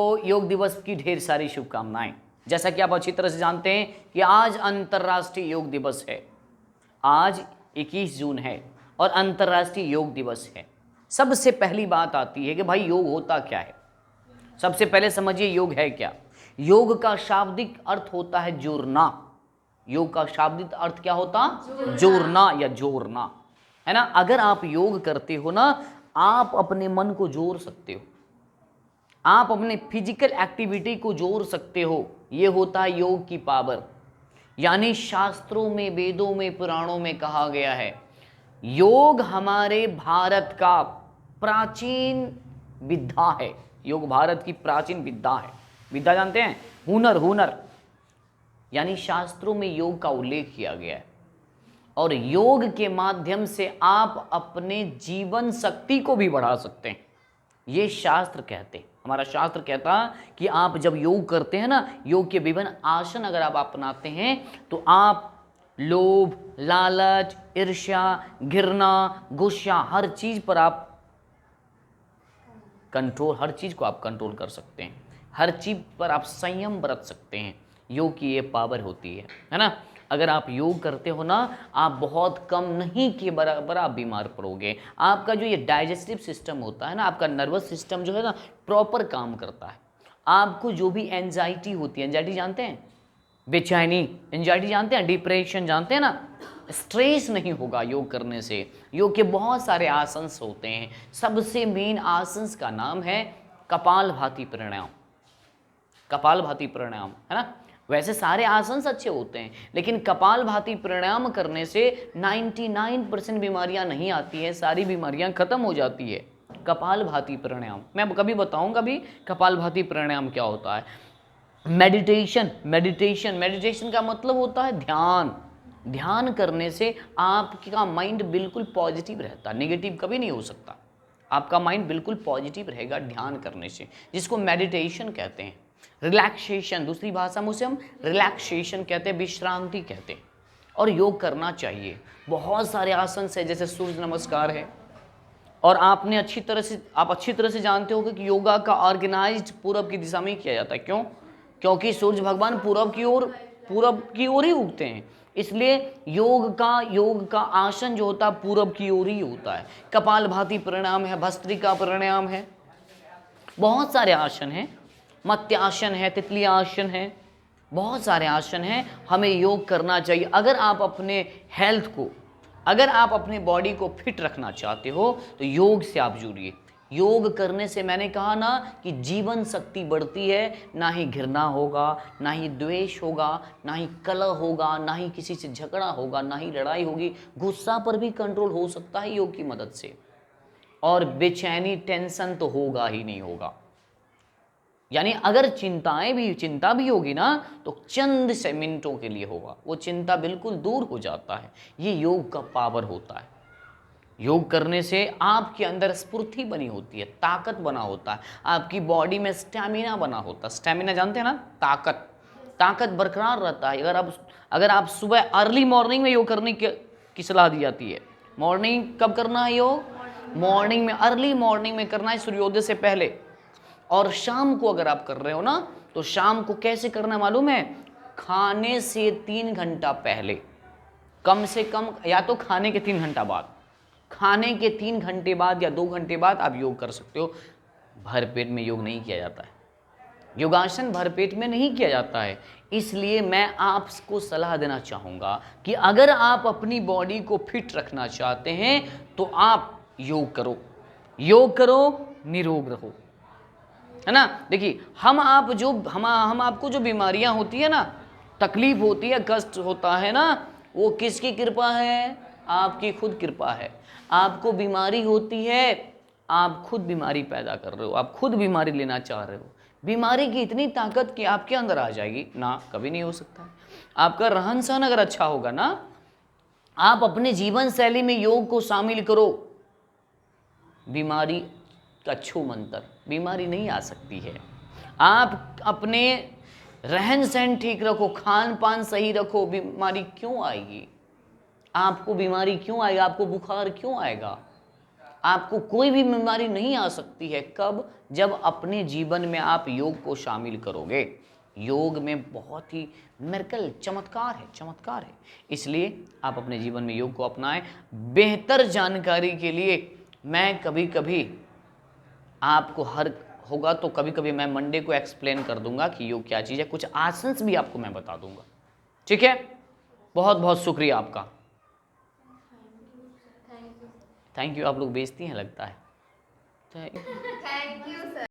तो योग दिवस की ढेर सारी शुभकामनाएं। जैसा कि आप अच्छी तरह से जानते हैं कि आज अंतर्राष्ट्रीय योग दिवस है। आज 21 जून है और अंतर्राष्ट्रीय योग दिवस है। सबसे पहली बात आती है कि भाई योग होता क्या है। सबसे पहले समझिए योग है क्या। योग का शाब्दिक अर्थ होता है जोड़ना। योग का शाब्दिक अर्थ क्या होता? जोड़ना या जोड़ना, है ना। अगर आप योग करते हो ना, आप अपने मन को जोड़ सकते हो, आप अपने फिजिकल एक्टिविटी को जोड़ सकते हो। ये होता है योग की पावर। यानी शास्त्रों में, वेदों में, पुराणों में कहा गया है योग हमारे भारत का प्राचीन विद्या है। योग भारत की प्राचीन विद्या है। विद्या जानते हैं? हुनर, हुनर। यानी शास्त्रों में योग का उल्लेख किया गया है और योग के माध्यम से आप अपने जीवन शक्ति को भी बढ़ा सकते हैं। ये शास्त्र कहते हैं, हमारा शास्त्र कहता है कि आप जब योग करते हैं ना, योग के विभिन्न आसन अगर आप अपनाते हैं तो आप लोभ, लालच, ईर्ष्या, घृणा, गुस्सा, हर चीज पर आप कंट्रोल, हर चीज को आप कंट्रोल कर सकते हैं। हर चीज पर आप संयम बरत सकते हैं। योग की ये पावर होती है ना। अगर आप योग करते हो ना, आप बहुत कम नहीं के बराबर आप बीमार पड़ोगे। आपका जो ये डाइजेस्टिव सिस्टम होता है ना, आपका नर्वस सिस्टम जो है ना, प्रॉपर काम करता है। आपको जो भी एंजाइटी होती है, एंजाइटी जानते हैं? बेचैनी, एंजाइटी जानते हैं? डिप्रेशन जानते हैं ना? स्ट्रेस नहीं होगा योग करने से। योग के बहुत सारे आसंस होते हैं। सबसे मेन आसंस का नाम है कपालभाति प्राणायाम। कपालभाति प्राणायाम, है ना। वैसे सारे आसन अच्छे होते हैं, लेकिन कपालभाति प्राणायाम करने से 99% बीमारियां नहीं आती हैं, सारी बीमारियां खत्म हो जाती है। कपालभाति प्राणायाम मैं कभी बताऊंगा भी कपालभाति प्राणायाम क्या होता है। मेडिटेशन, मेडिटेशन, मेडिटेशन का मतलब होता है ध्यान। ध्यान करने से आपका माइंड बिल्कुल पॉजिटिव रहता है, नेगेटिव कभी नहीं हो सकता। आपका माइंड बिल्कुल पॉजिटिव रहेगा ध्यान करने से, जिसको मेडिटेशन कहते हैं। रिलैक्सेशन, दूसरी भाषा में उसे हम रिलैक्सेशन कहते हैं, विश्रांति कहते हैं। और योग करना चाहिए। बहुत सारे आसन है, जैसे सूर्य नमस्कार है। और आप अच्छी तरह से जानते हो कि योगा का ऑर्गेनाइज्ड पूरब की दिशा में किया जाता है। क्यों? क्योंकि सूर्य भगवान पूरब की ओर ही उगते हैं, इसलिए योग का आसन जो होता है पूरब की ओर ही होता है। कपालभाति प्राणायाम है, भस्त्रिका प्राणायाम है, बहुत सारे आसन हैं। मत्स्यासन है, तितली आसन है, बहुत सारे आसन हैं। हमें योग करना चाहिए। अगर आप अपने हेल्थ को, अगर आप अपने बॉडी को फिट रखना चाहते हो तो योग से आप जुड़िए। योग करने से मैंने कहा ना कि जीवन शक्ति बढ़ती है। ना ही घृणा होगा, ना ही द्वेष होगा, ना ही कलह होगा, ना ही किसी से झगड़ा होगा, ना ही लड़ाई होगी। गुस्सा पर भी कंट्रोल हो सकता है योग की मदद से। और बेचैनी, टेंशन तो होगा ही नहीं होगा। यानी अगर चिंता भी होगी ना, तो चंद से मिनटों के लिए होगा, वो चिंता बिल्कुल दूर हो जाता है। ये योग का पावर होता है। योग करने से आपके अंदर स्फूर्ति बनी होती है, ताकत बना होता है, आपकी बॉडी में स्टैमिना बना होता है। स्टैमिना जानते हैं ना? ताकत बरकरार रहता है। अगर आप सुबह अर्ली मॉर्निंग में योग करने की सलाह दी जाती है। मॉर्निंग कब करना है योग? मॉर्निंग में, अर्ली मॉर्निंग में करना है, सूर्योदय से पहले। और शाम को अगर आप कर रहे हो ना, तो शाम को कैसे करना मालूम है? खाने से 3 घंटा पहले, कम से कम, या तो खाने के 3 घंटा बाद, खाने के 3 घंटे बाद या 2 घंटे बाद आप योग कर सकते हो। भरपेट में योग नहीं किया जाता है। योगासन भरपेट में नहीं किया जाता है। इसलिए मैं आपको सलाह देना चाहूँगा कि अगर आप अपनी बॉडी को फिट रखना चाहते हैं तो आप योग करो, निरोग रहो, है ना। देखिए हम आपको जो बीमारियां होती है ना, तकलीफ होती है, कष्ट होता है ना, वो किसकी कृपा है? आपकी खुद कृपा है। आपको बीमारी होती है, आप खुद बीमारी पैदा कर रहे हो, आप खुद बीमारी लेना चाह रहे हो। बीमारी की इतनी ताकत कि आपके अंदर आ जाएगी ना, कभी नहीं हो सकता। आपका रहन सहन अगर अच्छा होगा ना, आप अपने जीवन शैली में योग को शामिल करो, बीमारी का छू मंतर, बीमारी नहीं आ सकती है। आप अपने रहन सहन ठीक रखो, खान पान सही रखो, बीमारी क्यों आएगी? आपको बीमारी क्यों आएगा? आपको बुखार क्यों आएगा? आपको कोई भी बीमारी नहीं आ सकती है। कब? जब अपने जीवन में आप योग को शामिल करोगे। योग में बहुत ही मिरेकल, चमत्कार है, चमत्कार है। इसलिए आप अपने जीवन में योग को अपनाएं। बेहतर जानकारी के लिए मैं कभी कभी आपको होगा तो कभी कभी मैं मंडे को एक्सप्लेन कर दूंगा कि योग क्या चीज़ है। कुछ आसन्स भी आपको मैं बता दूंगा। ठीक है, बहुत बहुत शुक्रिया आपका। Thank you. आप लोग बेचती हैं लगता है। Thank you sir.